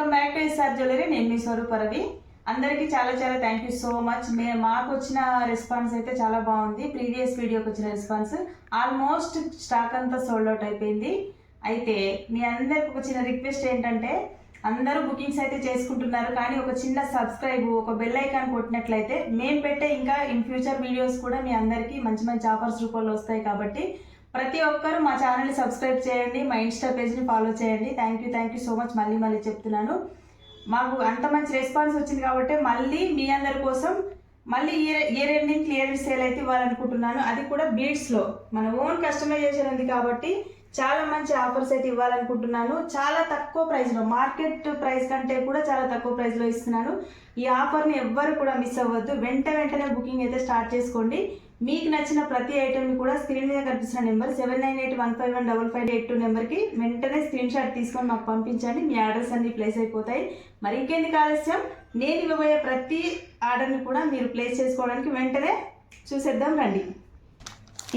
Welcome back to SR jewellery. నేను మీ స్వరూప రవి. అందరికీ చాలా చాలా థ్యాంక్ యూ సో మచ్. మాకు వచ్చిన రెస్పాన్స్ అయితే చాలా బాగుంది. ప్రీవియస్ వీడియోకి వచ్చిన రెస్పాన్స్ ఆల్మోస్ట్ స్టాక్ అంతా సోల్డ్ అవుట్ అయిపోయింది. అయితే మీ అందరికి ఒక చిన్న రిక్వెస్ట్ ఏంటంటే, అందరూ బుకింగ్స్ అయితే చేసుకుంటున్నారు, కానీ ఒక చిన్న సబ్స్క్రైబ్, ఒక బెల్ ఐకాన్ కొట్టినట్లయితే మేము పెట్టే ఇంకా ఇన్ ఫ్యూచర్ వీడియోస్ కూడా మీ అందరికీ మంచి మంచి ఆఫర్స్ రూపంలో వస్తాయి. కాబట్టి ప్రతి ఒక్కరు మా ఛానల్ని సబ్స్క్రైబ్ చేయండి, మా ఇన్స్టా పేజ్ని ఫాలో చేయండి. Thank you so much. మళ్ళీ చెప్తున్నాను, మాకు అంత మంచి రెస్పాన్స్ వచ్చింది కాబట్టి మళ్ళీ మీ అందరి కోసం మళ్ళీ ఇయర్ ఎండింగ్ క్లియరెన్స్ సేల్ అయితే ఇవ్వాలనుకుంటున్నాను. అది కూడా బీడ్స్లో మన ఓన్ కస్టమైజేషన్ ఉంది కాబట్టి చాలా మంచి ఆఫర్స్ అయితే ఇవ్వాలనుకుంటున్నాను. చాలా తక్కువ ప్రైస్లో, మార్కెట్ ప్రైస్ కంటే కూడా చాలా తక్కువ ప్రైస్లో ఇస్తున్నాను. ఈ ఆఫర్ని ఎవ్వరు కూడా మిస్ అవ్వద్దు. వెంటనే బుకింగ్ అయితే స్టార్ట్ చేసుకోండి. మీకు నచ్చిన ప్రతి ఐటెంని కూడా స్క్రీన్ మీద కనిపిస్తున్న నెంబర్ 7981515582 నెంబర్కి వెంటనే స్క్రీన్ షాట్ తీసుకొని మాకు పంపించండి. మీ ఆర్డర్స్ అన్ని ప్లేస్ అయిపోతాయి. మరి ఇంకెందుకు ఆలస్యం, నేను ఇవ్వబోయే ప్రతి ఆర్డర్ని కూడా మీరు ప్లేస్ చేసుకోవడానికి వెంటనే చూసేద్దాం రండి.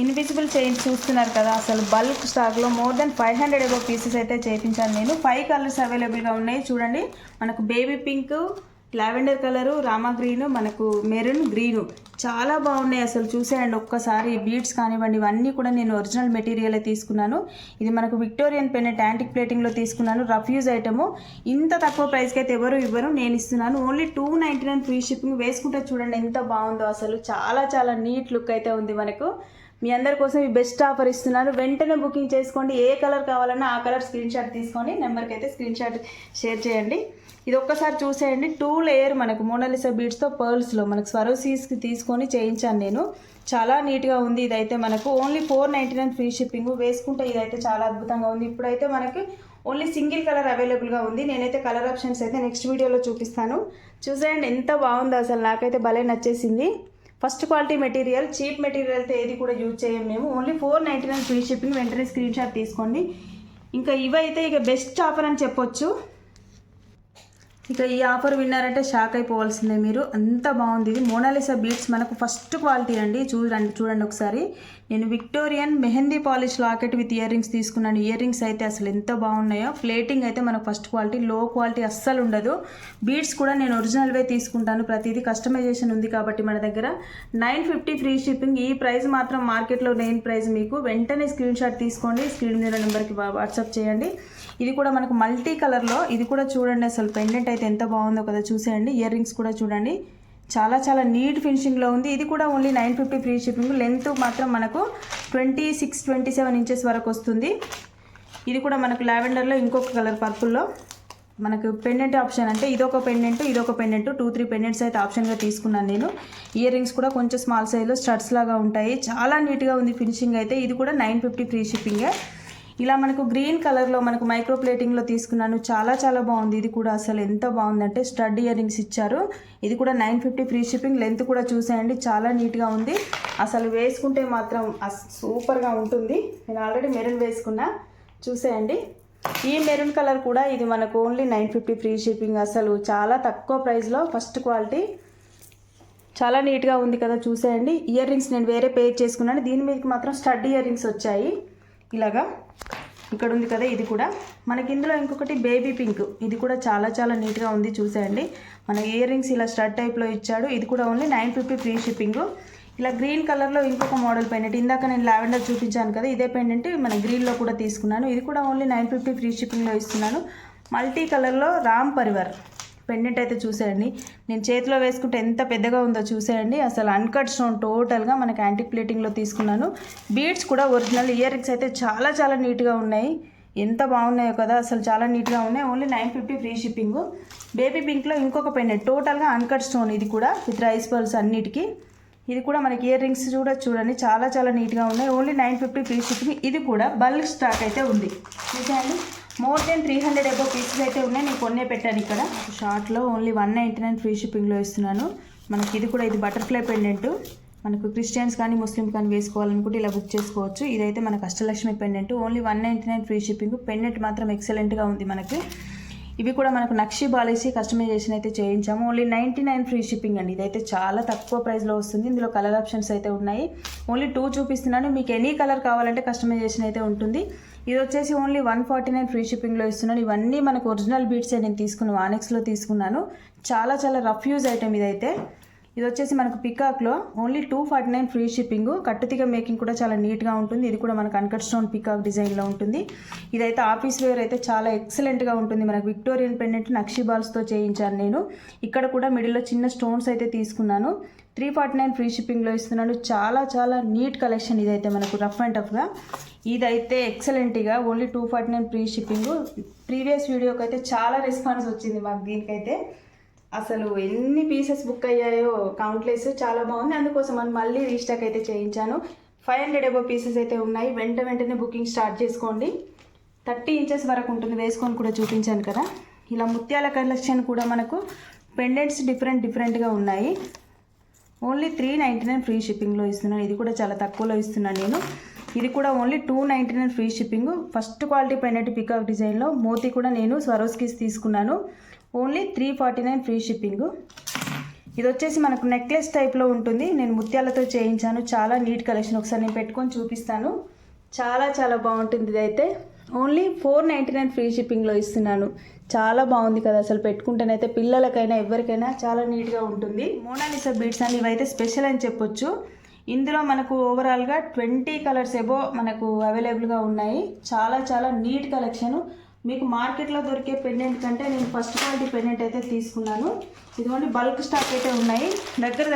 ఇన్విజిబుల్ చైన్ చూస్తున్నారు కదా, అసలు బల్క్ స్టాక్లో మోర్ దెన్ 500 అబౌ పీసెస్ అయితే చేయించాను నేను. 5 కలర్స్ అవైలబుల్గా ఉన్నాయి. చూడండి, మనకు baby pink, lavender colour, Rama green, మనకు మెరూన్ గ్రీను చాలా బాగున్నాయి. అసలు చూసేయండి ఒక్కసారి. బీడ్స్ కానివ్వండి, ఇవన్నీ కూడా నేను ఒరిజినల్ మెటీరియల్ తీసుకున్నాను. ఇది మనకు విక్టోరియన్ పెన్నెట్ యాంటిక్ ప్లేటింగ్లో తీసుకున్నాను. Rough use item. ఇంత తక్కువ ప్రైస్కి అయితే ఎవరు ఇవ్వరు, నేను ఇస్తున్నాను. Only 299 free shipping. వేసుకుంటే చూడండి ఎంత బాగుందో. అసలు చాలా నీట్ లుక్ అయితే ఉంది మనకు. మీ అందరి కోసం ఈ బెస్ట్ ఆఫర్ ఇస్తున్నాను. వెంటనే బుకింగ్ చేసుకోండి. ఏ కలర్ కావాలన్నా ఆ కలర్ స్క్రీన్ షాట్ తీసుకొని నెంబర్కి అయితే స్క్రీన్ షాట్ షేర్ చేయండి. ఇది ఒక్కసారి చూసేయండి. 2 లేయర్ మనకు మోనాలిసా బీడ్స్తో పర్ల్స్లో మనకు స్వరోసీస్కి తీసుకొని చేయించాను నేను. చాలా నీట్గా ఉంది. ఇదైతే మనకు ఓన్లీ 499 ఫ్రీ షిప్పింగ్. వేసుకుంటే ఇదైతే చాలా అద్భుతంగా ఉంది. ఇప్పుడైతే మనకి ఓన్లీ సింగిల్ కలర్ అవైలబుల్గా ఉంది. నేనైతే కలర్ ఆప్షన్స్ అయితే నెక్స్ట్ వీడియోలో చూపిస్తాను. చూసేయండి ఎంత బాగుందో. అసలు నాకైతే భలే నచ్చేసింది. First quality material, cheap material అయితే ఏది కూడా యూజ్ చేయం మేము. Only 499 free shipping. వెంటనే స్క్రీన్ షాట్ తీసుకోండి. ఇంకా ఇవైతే ఇక బెస్ట్ ఆఫర్ అని చెప్పొచ్చు. ఇక ఈ ఆఫర్ విన్నారంటే షాక్ అయిపోవాల్సిందే మీరు. అంత బాగుంది. ఇది మోనాలిసా బీడ్స్ మనకు ఫస్ట్ క్వాలిటీ అండి. చూడండి ఒకసారి. నేను Victorian mehndi polish locket with ear rings తీసుకున్నాను. ఇయర్ రింగ్స్ అయితే అసలు ఎంత బాగున్నాయో. ప్లేటింగ్ అయితే మనకు ఫస్ట్ క్వాలిటీ, లో క్వాలిటీ అస్సలు ఉండదు. బీడ్స్ కూడా నేను ఒరిజినల్వే తీసుకుంటాను. ప్రతిదీ కస్టమైజేషన్ ఉంది కాబట్టి మన దగ్గర. 950 ఫ్రీ షిప్పింగ్. ఈ ప్రైస్ మాత్రం మార్కెట్లో లేని ప్రైస్ మీకు. వెంటనే స్క్రీన్ షాట్ తీసుకోండి, స్క్రీన్ మీద నెంబర్కి వాట్సాప్ చేయండి. ఇది కూడా మనకు మల్టీ కలర్లో. ఇది కూడా చూడండి, అసలు పెండెంట్ అయితే ఎంత బాగుందో కదా, చూసేయండి. ఇయర్ రింగ్స్ కూడా చూడండి, చాలా నీట్ ఫినిషింగ్లో ఉంది. ఇది కూడా ఓన్లీ 950 ఫ్రీ షిప్పింగ్. లెంత్ మాత్రం మనకు 26-27 ఇంచెస్ వరకు వస్తుంది. ఇది కూడా మనకు లావెండర్లో ఇంకొక కలర్ పర్పుల్లో మనకు పెండెంట్ ఆప్షన్, అంటే ఇదొక పెండెంట్ 2-3 పెండెంట్స్ అయితే ఆప్షన్గా తీసుకున్నాను నేను. ఇయర్ రింగ్స్ కూడా కొంచెం స్మాల్ సైజ్లో స్టడ్స్ లాగా ఉంటాయి. చాలా నీట్గా ఉంది ఫినిషింగ్ అయితే. ఇది కూడా 950 ఫ్రీ షిప్పింగే. ఇలా మనకు గ్రీన్ కలర్లో మనకు మైక్రో ప్లేటింగ్లో తీసుకున్నాను. చాలా బాగుంది. ఇది కూడా అసలు ఎంత బాగుందంటే స్టడ్ ఇయర్ రింగ్స్ ఇచ్చారు. ఇది కూడా 950 ఫ్రీ షిప్పింగ్. లెంత్ కూడా చూసేయండి, చాలా నీట్గా ఉంది. అసలు వేసుకుంటే మాత్రం సూపర్గా ఉంటుంది. నేను ఆల్రెడీ మెరూన్ వేసుకున్నా, చూసేయండి. ఈ మెరూన్ కలర్ కూడా ఇది మనకు ఓన్లీ 950 ఫ్రీ షిప్పింగ్. అసలు చాలా తక్కువ ప్రైస్లో ఫస్ట్ క్వాలిటీ. చాలా నీట్గా ఉంది కదా, చూసేయండి. ఇయర్ రింగ్స్ నేను వేరే పేర్ చేసుకున్నాను. దీని మీదకి మాత్రం స్టడ్ ఇయర్ రింగ్స్ వచ్చాయి. ఇలాగా ఇక్కడ ఉంది కదా, ఇది కూడా మనకి. ఇందులో ఇంకొకటి బేబీ పింక్. ఇది కూడా చాలా నీట్గా ఉంది, చూసేయండి. మన ఇయర్ రింగ్స్ ఇలా స్టడ్ టైప్లో ఇచ్చాడు. ఇది కూడా ఓన్లీ 950 ఫ్రీ షిప్పింగ్. ఇలా గ్రీన్ కలర్లో ఇంకొక మోడల్ పెండెంట్. ఇందాక నేను లావెండర్ చూపించాను కదా, ఇదే పెండెంట్ మన గ్రీన్లో కూడా తీసుకున్నాను. ఇది కూడా ఓన్లీ 950 ఫ్రీ షిప్పింగ్లో ఇస్తున్నాను. మల్టీ కలర్లో రామ్ పరివార్ పెండెంట్ అయితే చూసేయండి. నేను చేతిలో వేసుకుంటే ఎంత పెద్దగా ఉందో చూసేయండి. అసలు అన్కట్ స్టోన్ టోటల్గా మనకి యాంటిక్ ప్లేటింగ్లో తీసుకున్నాను. బీడ్స్ కూడా ఒరిజినల్. ఇయర్ రింగ్స్ అయితే చాలా నీట్గా ఉన్నాయి. ఎంత బాగున్నాయో కదా, అసలు చాలా నీట్గా ఉన్నాయి. Only 950 free shipping. బేబీ పింక్లో ఇంకొక పెండెంట్ టోటల్గా అన్కట్ స్టోన్. ఇది కూడా విత్ రైస్ పర్ల్స్ అన్నిటికీ. ఇది కూడా మనకి ఇయర్ రింగ్స్ కూడా చూడండి, చాలా నీట్గా ఉన్నాయి. Only 950 free shipping. ఇది కూడా బల్క్ స్టాక్ అయితే ఉంది, చూసేయండి. మోర్ దెన్ 300 అబౌ పీసెస్ అయితే ఉన్నాయి. నేను కొన్నే పెట్టాను ఇక్కడ. షార్ట్లో ఓన్లీ 199 ఫ్రీ షిప్పింగ్లో ఇస్తున్నాను. మనకి ఇది కూడా, ఇది బటర్ఫ్లై పెండెంట్. మనకు క్రిస్టియన్స్ కానీ ముస్లిం కానీ వేసుకోవాలనుకుంటే ఇలా బుక్ చేసుకోవచ్చు. ఇదైతే మనకు Ashtalakshmi pendant. Only 199 free shipping. Pendant మాత్రం ఎక్సలెంట్గా ఉంది మనకి. ఇవి కూడా మనకు నక్షి బాలేసి కస్టమైజేషన్ అయితే చేయించాము. ఓన్లీ 99 ఫ్రీ షిప్పింగ్ అండి. ఇదైతే చాలా తక్కువ ప్రైస్లో వస్తుంది. ఇందులో కలర్ ఆప్షన్స్ అయితే ఉన్నాయి. ఓన్లీ 2 చూపిస్తున్నాను. మీకు ఎనీ కలర్ కావాలంటే కస్టమైజేషన్ అయితే ఉంటుంది. ఇది వచ్చేసి ఓన్లీ 149 ఫ్రీ షిప్పింగ్లో ఇస్తున్నాను. ఇవన్నీ మనకు ఒరిజినల్ బీట్సే నేను తీసుకున్నాను, ఆనెక్స్లో తీసుకున్నాను. చాలా చాలా రఫ్ యూజ్ ఐటమ్ ఇదైతే. ఇది వచ్చేసి మనకు పికాక్లో ఓన్లీ 249 ఫ్రీ షిప్పింగ్. కట్టుతీగ మేకింగ్ కూడా చాలా నీట్గా ఉంటుంది. ఇది కూడా మనకు అన్కట్ స్టోన్ పికాక్ డిజైన్లో ఉంటుంది. ఇదైతే ఆఫీస్ వేర్ అయితే చాలా ఎక్సలెంట్గా ఉంటుంది. మనకు విక్టోరియన్ పెండెంట్ నక్షి బాల్స్తో చేయించాను నేను. ఇక్కడ కూడా మిడిల్లో చిన్న స్టోన్స్ అయితే తీసుకున్నాను. 349 ఫ్రీ షిప్పింగ్లో ఇస్తున్నాను. చాలా చాలా నీట్ కలెక్షన్ ఇదైతే మనకు రఫ్ అండ్ టఫ్గా. ఇదైతే ఎక్సలెంట్గా ఓన్లీ 249 ఫ్రీ షిప్పింగ్. ప్రీవియస్ వీడియోకి అయితే చాలా రెస్పాన్స్ వచ్చింది మాకు. దీనికైతే అసలు ఎన్ని పీసెస్ బుక్ అయ్యాయో కౌంట్లెస్. చాలా బాగుంది. అందుకోసం అని మళ్ళీ రీస్టాక్ అయితే చేయించాను. 500 అబో పీసెస్ అయితే ఉన్నాయి. వెంటనే బుకింగ్ స్టార్ట్ చేసుకోండి. 30 ఇంచెస్ వరకు ఉంటుంది. వేసుకొని కూడా చూపించాను కదా. ఇలా ముత్యాల కలెక్షన్ కూడా మనకు పెండెంట్స్ డిఫరెంట్గా ఉన్నాయి. ఓన్లీ 399 ఫ్రీ షిప్పింగ్లో ఇస్తున్నాను. ఇది కూడా చాలా తక్కువలో ఇస్తున్నాను నేను. ఇది కూడా only 299 free shipping. First quality pendant peacock డిజైన్లో మోతీ కూడా నేను స్వరోస్కిస్ తీసుకున్నాను. Only 349 free shipping. ఇది వచ్చేసి మనకు నెక్లెస్ టైప్లో ఉంటుంది. నేను ముత్యాలతో చేయించాను. చాలా నీట్ కలెక్షన్. ఒకసారి నేను పెట్టుకొని చూపిస్తాను. చాలా చాలా బాగుంటుంది. ఇదైతే ఓన్లీ 499 ఫ్రీ షిప్పింగ్లో ఇస్తున్నాను. చాలా బాగుంది కదా. అసలు పెట్టుకుంటేనైతే పిల్లలకైనా ఎవరికైనా చాలా నీట్గా ఉంటుంది. మోనాలిసా బీడ్స్ అని ఇవైతే స్పెషల్ అని చెప్పొచ్చు. ఇందులో మనకు ఓవరాల్గా 20 కలర్స్ ఎబో మనకు అవైలబుల్గా ఉన్నాయి. చాలా చాలా నీట్ కలెక్షను. మీకు మార్కెట్లో దొరికే పెండెంట్ కంటే నేను ఫస్ట్ క్వాలిటీ పెండెంట్ అయితే తీసుకున్నాను. ఇదిగోండి బల్క్ స్టాక్ అయితే ఉన్నాయి.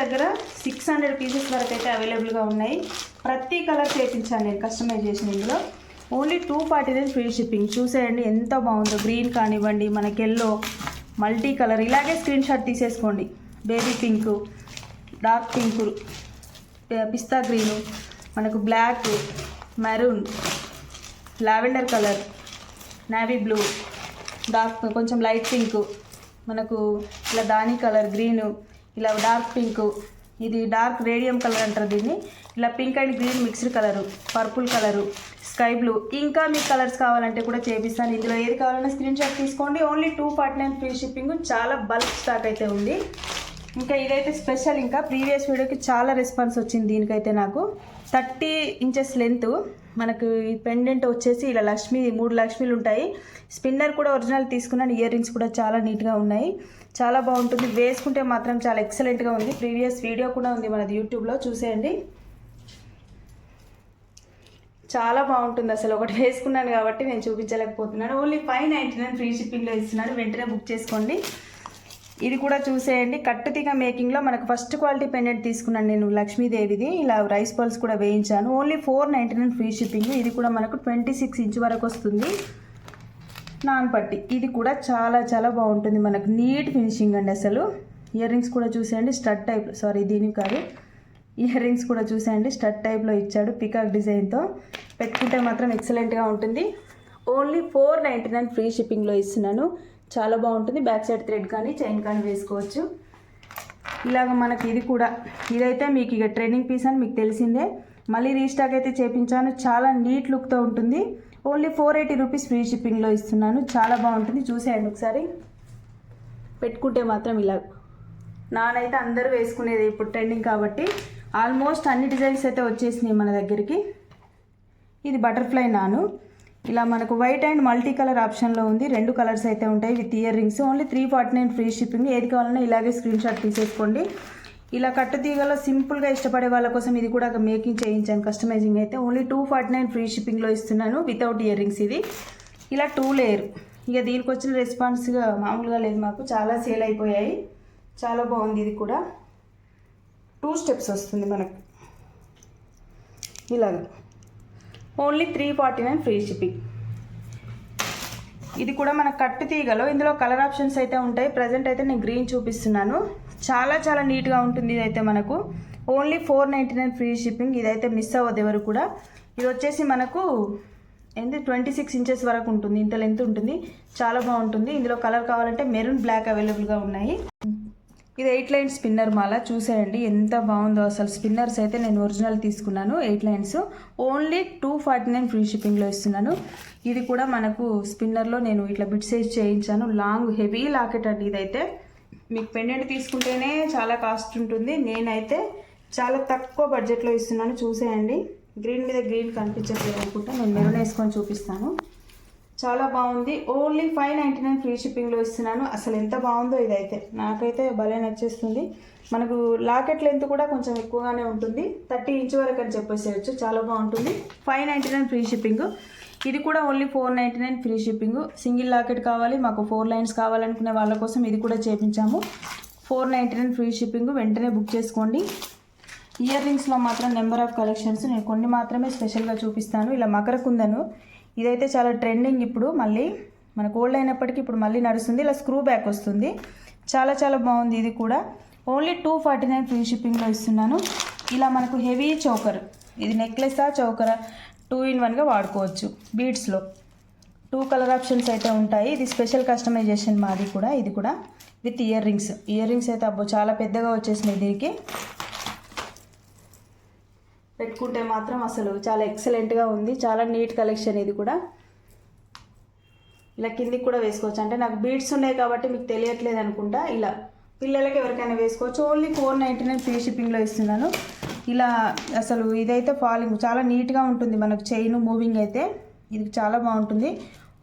దగ్గర 600 పీసెస్ వరకు అయితే అవైలబుల్గా ఉన్నాయి. ప్రతి కలర్ చేయించాను నేను కస్టమైజేషన్. ఇందులో ఓన్లీ 249 ఫ్రీ షిప్పింగ్. చూసేయండి ఎంత బాగుందో. గ్రీన్ కానివ్వండి, మనకి ఎల్లో, మల్టీ కలర్. ఇలాగే స్క్రీన్ షాట్ తీసేసుకోండి. బేబీ పింక్, డార్క్ పింక్, పిస్తా గ్రీను, మనకు black, maroon, lavender colour, navy blue, dark కొంచెం లైట్ పింక్, మనకు ఇలా దాని కలర్ గ్రీను, ఇలా డార్క్ పింక్, ఇది డార్క్ రేడియం కలర్ అంటారు దీన్ని. ఇలా pink and green mixed colour, purple colour, sky blue. ఇంకా మీకు కలర్స్ కావాలంటే కూడా చేపిస్తాను. ఇందులో ఏది కావాలన్నా స్క్రీన్ షాట్ తీసుకోండి. Only 249 free shipping. చాలా బల్క్ స్టాక్ అయితే ఉంది. ఇంకా ఇదైతే స్పెషల్. ఇంకా ప్రీవియస్ వీడియోకి చాలా రెస్పాన్స్ వచ్చింది దీనికైతే. నాకు 30 ఇంచెస్ లెంత్ మనకు ఈ పెండెంట్ వచ్చేసి ఇలా 3 లక్ష్మీలు ఉంటాయి. స్పిన్నర్ కూడా ఒరిజినల్ తీసుకున్నాను. ఇయర్ రింగ్స్ కూడా చాలా నీట్గా ఉన్నాయి. చాలా బాగుంటుంది. వేసుకుంటే మాత్రం చాలా ఎక్సలెంట్గా ఉంది. ప్రీవియస్ వీడియో కూడా ఉంది మనది యూట్యూబ్లో, చూసేయండి. చాలా బాగుంటుంది. అసలు ఒకటి వేసుకున్నాను కాబట్టి నేను చూపించలేకపోతున్నాను. ఓన్లీ 599 ఫ్రీ షిప్పింగ్లో ఇస్తున్నాను. వెంటనే బుక్ చేసుకోండి. ఇది కూడా చూసేయండి. కట్టుతీగ మేకింగ్లో మనకు ఫస్ట్ క్వాలిటీ పెండెంట్ తీసుకున్నాను నేను లక్ష్మీదేవిది. ఇలా రైస్ పల్స్ కూడా వేయించాను. Only 499 free shipping. ఇది కూడా మనకు 26 ఇంచ్ వరకు వస్తుంది. నాన్ పట్టి. ఇది కూడా చాలా చాలా బాగుంటుంది. మనకు నీట్ ఫినిషింగ్ అండి. అసలు ఇయర్ రింగ్స్ కూడా చూసేయండి. స్టడ్ టైప్, సారీ దీనికి కాదు, ఇయర్ రింగ్స్ కూడా చూసేయండి. స్టడ్ టైప్లో ఇచ్చాడు పికాక్ డిజైన్తో. పెట్టుకుంటే మాత్రం ఎక్సలెంట్గా ఉంటుంది. ఓన్లీ 499 ఫ్రీ షిప్పింగ్లో ఇస్తున్నాను. చాలా బాగుంటుంది. బ్యాక్ సైడ్ థ్రెడ్ కానీ చైన్ కానీ వేసుకోవచ్చు. ఇలాగ మనకి ఇది కూడా, ఇదైతే మీకు ఇక ట్రెండింగ్ పీస్ అని మీకు తెలిసిందే. మళ్ళీ రీస్టాక్ అయితే చేపించాను. చాలా నీట్ లుక్తో ఉంటుంది. ఓన్లీ 480 రూపీస్ ఫ్రీ షిప్పింగ్లో ఇస్తున్నాను. చాలా బాగుంటుంది. చూసేయండి ఒకసారి. పెట్టుకుంటే మాత్రం ఇలా. నానైతే అందరూ వేసుకునేది ఇప్పుడు ట్రెండింగ్ కాబట్టి. ఆల్మోస్ట్ అన్ని డిజైన్స్ అయితే వచ్చేసినాయి మన దగ్గరికి. ఇది బటర్ఫ్లై నాను. ఇలా మనకు వైట్ అండ్ మల్టీ కలర్ ఆప్షన్లో ఉంది. 2 కలర్స్ అయితే ఉంటాయి with ear rings. Only 349 free shipping. ఏది కావాలన్నా ఇలాగే స్క్రీన్ షాట్ తీసేసుకోండి. ఇలా కట్టుతీగలో సింపుల్గా ఇష్టపడే వాళ్ళ కోసం ఇది కూడా మేకింగ్ చేయించాను. కస్టమైజింగ్ అయితే ఓన్లీ 249 ఫ్రీ షిప్పింగ్లో ఇస్తున్నాను వితౌట్ ఇయర్ రింగ్స్. ఇది ఇలా 2 లేయర్. ఇక దీనికి వచ్చిన రెస్పాన్స్గా మామూలుగా లేదు మాకు. చాలా సేల్ అయిపోయాయి. చాలా బాగుంది. ఇది కూడా 2 స్టెప్స్ వస్తుంది మనకు. ఇలాగ ఓన్లీ 349 ఫ్రీ షిప్పింగ్. ఇది కూడా మన కట్టు తీగలో. ఇందులో కలర్ ఆప్షన్స్ అయితే ఉంటాయి. ప్రజెంట్ అయితే నేను గ్రీన్ చూపిస్తున్నాను. చాలా చాలా నీట్గా ఉంటుంది. ఇదైతే మనకు ఓన్లీ 499 ఫ్రీ షిప్పింగ్. ఇదైతే మిస్ అవ్వదు ఎవరు కూడా. ఇది వచ్చేసి మనకు 26 ఇంచెస్ వరకు ఉంటుంది. ఇంత లెంత్ ఉంటుంది. చాలా బాగుంటుంది. ఇందులో కలర్ కావాలంటే మెరూన్, బ్లాక్ అవైలబుల్గా ఉన్నాయి. ఇది 8 లైన్ స్పిన్నర్ మాల. చూసేయండి ఎంత బాగుందో అసలు. స్పిన్నర్స్ అయితే నేను ఒరిజినల్ తీసుకున్నాను. 8 లైన్స్. ఓన్లీ 249 ఫ్రీ షిప్పింగ్లో ఇస్తున్నాను. ఇది కూడా మనకు స్పిన్నర్లో నేను ఇట్లా బిట్ సైజ్ చేయించాను. లాంగ్ హెవీ లాకెట్ అండి. ఇదైతే మీకు పెండెంట్ తీసుకుంటేనే చాలా కాస్ట్ ఉంటుంది. నేనైతే చాలా తక్కువ బడ్జెట్లో ఇస్తున్నాను. చూసేయండి. గ్రీన్ మీద గ్రీన్ కనిపించట్లేదు అనుకుంటా, నేను మెరూన్ వేసుకొని చూపిస్తాను. చాలా బాగుంది. ఓన్లీ 599 ఫ్రీ షిప్పింగ్లో ఇస్తున్నాను. అసలు ఎంత బాగుందో ఇదైతే, నాకైతే భలే నచ్చేస్తుంది. మనకు లాకెట్ లెంత్ కూడా కొంచెం ఎక్కువగానే ఉంటుంది, 30 ఇంచ్ వరకు అని చెప్పేసేయచ్చు. చాలా బాగుంటుంది. 599 ఫ్రీ షిప్పింగ్. ఇది కూడా only 499 free shipping. Single locket కావాలి, మాకు 4 లైన్స్ కావాలనుకునే వాళ్ళ కోసం ఇది కూడా చేపించాము. 499 ఫ్రీ షిప్పింగ్. వెంటనే బుక్ చేసుకోండి. ఇయర్ రింగ్స్లో మాత్రం నెంబర్ ఆఫ్ కలెక్షన్స్, నేను కొన్ని మాత్రమే స్పెషల్గా చూపిస్తాను. ఇలా మకర కుందను, ఇదైతే చాలా ట్రెండింగ్ ఇప్పుడు, మళ్ళీ మనకు ఓల్డ్ అయినప్పటికీ ఇప్పుడు మళ్ళీ నడుస్తుంది. ఇలా స్క్రూ బ్యాక్ వస్తుంది, చాలా చాలా బాగుంది. ఇది కూడా ఓన్లీ 249 ఫ్రీ షిప్పింగ్లో ఇస్తున్నాను. ఇలా మనకు హెవీ చౌకర్, ఇది నెక్లెసా చౌకరా 2 in 1గా వాడుకోవచ్చు. బీడ్స్లో 2 కలర్ ఆప్షన్స్ అయితే ఉంటాయి. ఇది స్పెషల్ కస్టమైజేషన్ మాది కూడా. ఇది కూడా with ear rings. Ear rings అయితే అబ్బో చాలా పెద్దగా వచ్చేసినాయి. దీనికి పెట్టుకుంటే మాత్రం అసలు చాలా ఎక్సలెంట్గా ఉంది. చాలా నీట్ కలెక్షన్. ఇది కూడా ఇలా కిందికి కూడా వేసుకోవచ్చు. అంటే నాకు బీడ్స్ ఉన్నాయి కాబట్టి మీకు తెలియట్లేదు అనుకుంటా. ఇలా పిల్లలకి ఎవరికైనా వేసుకోవచ్చు. ఓన్లీ 499 ఫ్రీ షిప్పింగ్లో ఇస్తున్నాను. ఇలా అసలు ఇదైతే ఫాలింగ్ చాలా నీట్గా ఉంటుంది. మనకు చైన్ మూవింగ్ అయితే ఇది చాలా బాగుంటుంది.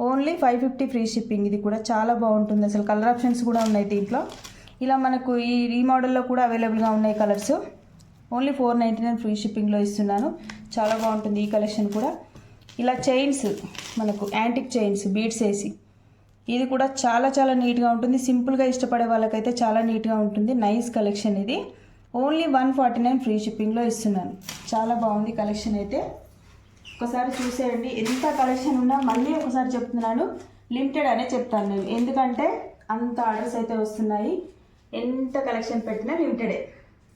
Only 550 free shipping. ఇది కూడా చాలా బాగుంటుంది. అసలు కలర్ ఆప్షన్స్ కూడా ఉన్నాయి దీంట్లో. ఇలా మనకు ఈ మోడల్లో కూడా అవైలబుల్గా ఉన్నాయి కలర్స్. ఓన్లీ 499 ఫ్రీ షిప్పింగ్లో ఇస్తున్నాను. చాలా బాగుంటుంది ఈ కలెక్షన్ కూడా. ఇలా చైన్స్, మనకు యాంటిక్ చైన్స్ బీడ్స్ వేసి, ఇది కూడా చాలా చాలా నీట్గా ఉంటుంది. సింపుల్గా ఇష్టపడే వాళ్ళకైతే చాలా నీట్గా ఉంటుంది. నైస్ కలెక్షన్ ఇది. ఓన్లీ 149 ఫ్రీ షిప్పింగ్లో ఇస్తున్నాను. చాలా బాగుంది కలెక్షన్ అయితే. ఒకసారి చూసేయండి. ఎంత కలెక్షన్ ఉన్నా మళ్ళీ ఒకసారి చెప్తున్నాను, లిమిటెడ్ అనే చెప్తాను నేను. ఎందుకంటే అంత ఆర్డర్స్ అయితే వస్తున్నాయి. ఎంత కలెక్షన్ పెట్టినా లిమిటెడే.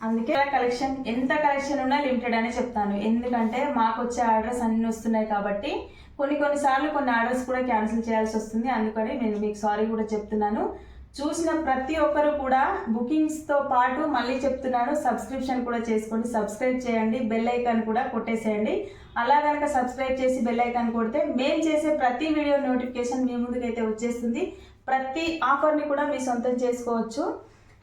అందుకే కలెక్షన్, ఎంత కలెక్షన్ ఉన్నా లిమిటెడ్ అనే చెప్తాను. ఎందుకంటే మాకు వచ్చే ఆర్డర్స్ అన్నీ వస్తున్నాయి కాబట్టి కొన్నిసార్లు కొన్ని ఆర్డర్స్ కూడా క్యాన్సిల్ చేయాల్సి వస్తుంది. అందుకని నేను మీకు సారీ కూడా చెప్తున్నాను. చూసిన ప్రతి ఒక్కరు కూడా బుకింగ్స్తో పాటు మళ్ళీ చెప్తున్నాను, సబ్స్క్రిప్షన్ కూడా చేసుకోండి. సబ్స్క్రైబ్ చేయండి, బెల్ ఐకాన్ కూడా కొట్టేసేయండి. అలా కనుక సబ్స్క్రైబ్ చేసి బెల్ ఐకాన్ కొడితే మేము చేసే ప్రతి వీడియో నోటిఫికేషన్ మీ ముందుకైతే వచ్చేస్తుంది. ప్రతి ఆఫర్ని కూడా మీ సొంతం చేసుకోవచ్చు.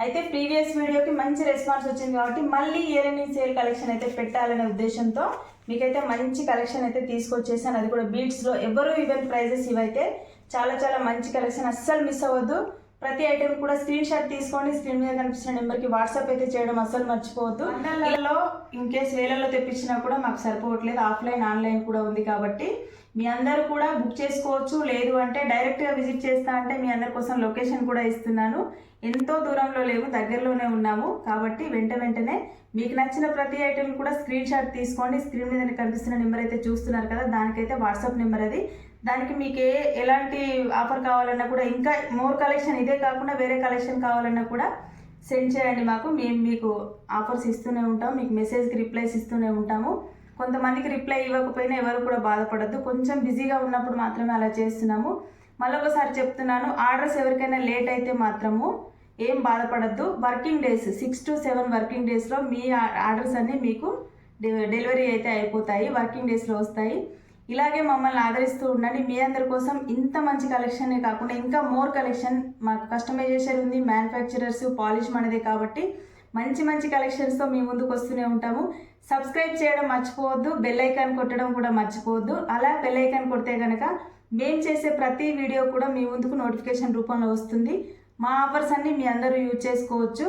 అయితే ప్రీవియస్ వీడియోకి మంచి రెస్పాన్స్ వచ్చింది కాబట్టి మళ్ళీ ఇయర్ ఎండింగ్ సేల్ కలెక్షన్ అయితే పెట్టాలనే ఉద్దేశంతో మీకైతే మంచి కలెక్షన్ అయితే తీసుకొచ్చేసాను. అది కూడా బీడ్స్లో ఎవరు ఈవెన్ ప్రైజెస్ ఇవైతే చాలా చాలా మంచి కలెక్షన్. అస్సలు మిస్ అవ్వద్దు. ప్రతి ఐటెం కూడా స్క్రీన్ షాట్ తీసుకోండి. స్క్రీన్ మీద కనిపిస్తున్న నెంబర్కి వాట్సాప్ అయితే చేయడం అస్సలు మర్చిపోవద్దు. ఆన్లైన్లో ఇన్ కేస్ వేలల్లో తెప్పించినా కూడా మాకు సరిపోవట్లేదు. ఆఫ్లైన్ ఆన్లైన్ కూడా ఉంది కాబట్టి మీ అందరూ కూడా బుక్ చేసుకోవచ్చు. లేదు అంటే డైరెక్ట్గా విజిట్ చేస్తా అంటే మీ అందరి కోసం లొకేషన్ కూడా ఇస్తున్నాను. ఎంతో దూరంలో లేవు, దగ్గరలోనే ఉన్నాము కాబట్టి వెంటనే మీకు నచ్చిన ప్రతి ఐటెం కూడా స్క్రీన్ షాట్ తీసుకోండి. స్క్రీన్ మీద కనిపిస్తున్న నెంబర్ అయితే చూస్తున్నారు కదా, దానికైతే వాట్సాప్ నెంబర్ అది. దానికి మీకు ఎలాంటి ఆఫర్ కావాలన్నా కూడా, ఇంకా మోర్ కలెక్షన్ ఇదే కాకుండా వేరే కలెక్షన్ కావాలన్నా కూడా సెండ్ చేయండి మాకు. మేము మీకు ఆఫర్స్ ఇస్తూనే ఉంటాం, మీకు మెసేజ్కి రిప్లైస్ ఇస్తూనే ఉంటాము. కొంతమందికి రిప్లై ఇవ్వకపోయినా ఎవరు కూడా బాధపడద్దు. కొంచెం బిజీగా ఉన్నప్పుడు మాత్రమే అలా చేస్తున్నాము. మళ్ళొకసారి చెప్తున్నాను, ఆర్డర్స్ ఎవరికైనా లేట్ అయితే మాత్రము ఏం బాధపడద్దు. వర్కింగ్ డేస్ 6 to 7 వర్కింగ్ డేస్లో మీ ఆర్డర్స్ అన్నీ మీకు డెలివరీ అయితే అయిపోతాయి. వర్కింగ్ డేస్లో వస్తాయి. ఇలాగే మమ్మల్ని ఆదరిస్తూ ఉండండి. మీ అందరి కోసం ఇంత మంచి కలెక్షనే కాకుండా ఇంకా మోర్ కలెక్షన్ మాకు కస్టమైజేషన్ ఉంది, మ్యానుఫ్యాక్చరర్స్, పాలిష్ మనదే కాబట్టి మంచి మంచి కలెక్షన్స్తో మీ ముందుకు వస్తూనే ఉంటాము. సబ్స్క్రైబ్ చేయడం మర్చిపోవద్దు, బెల్ ఐకాన్ కొట్టడం కూడా మర్చిపోవద్దు. అలా బెల్ ఐకాన్ కొడితే కనుక మేము చేసే ప్రతి వీడియో కూడా మీ ముందుకు నోటిఫికేషన్ రూపంలో వస్తుంది. మా ఆఫర్స్ అన్నీ మీ అందరూ యూజ్ చేసుకోవచ్చు.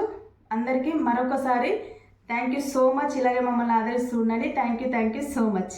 అందరికీ మరొకసారి థ్యాంక్ యూ సో మచ్. ఇలాగే మమ్మల్ని ఆదరిస్తూ ఉండండి. Thank you so much.